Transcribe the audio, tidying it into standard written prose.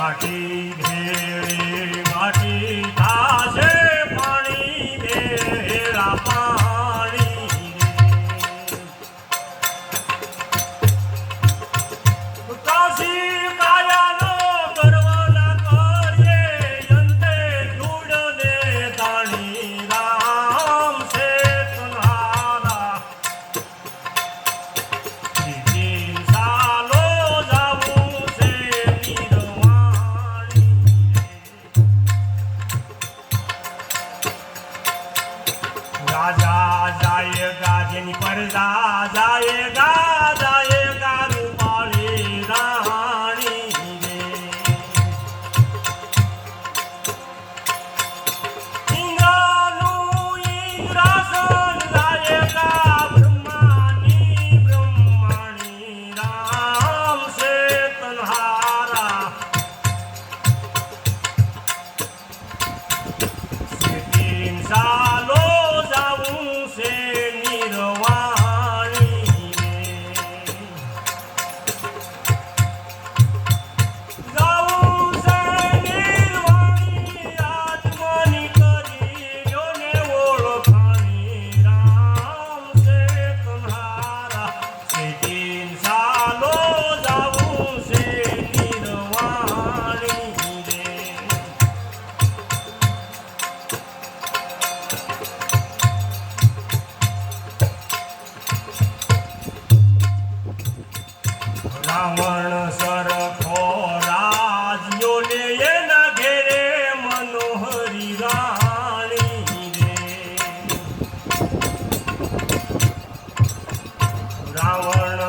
માટી ભેળી માટી થાશે પાણી ભેળા પાણી રે કાશી કાયાનો ગર્વ ના કરીએ અંતે ધૂળને તાણી રામ છે તન્હારા राजा जाएगा जिन पर जाएगा जाएगा रूपाली रानी रे इंद्रानु इंद्रासन जाएगा ब्रह्मानी ब्रह्माणी राम से तन्हारा से 3 सालों से निर्वाणी जाऊं से निर्वाणी आत्मनि करियो ने ओळखाणी राम से तन्हारा से 3 सालों जाऊं से निर्वाणी रे रावण सरखो राज्यो ने एना घेरे मनोहरी राणी रे रावण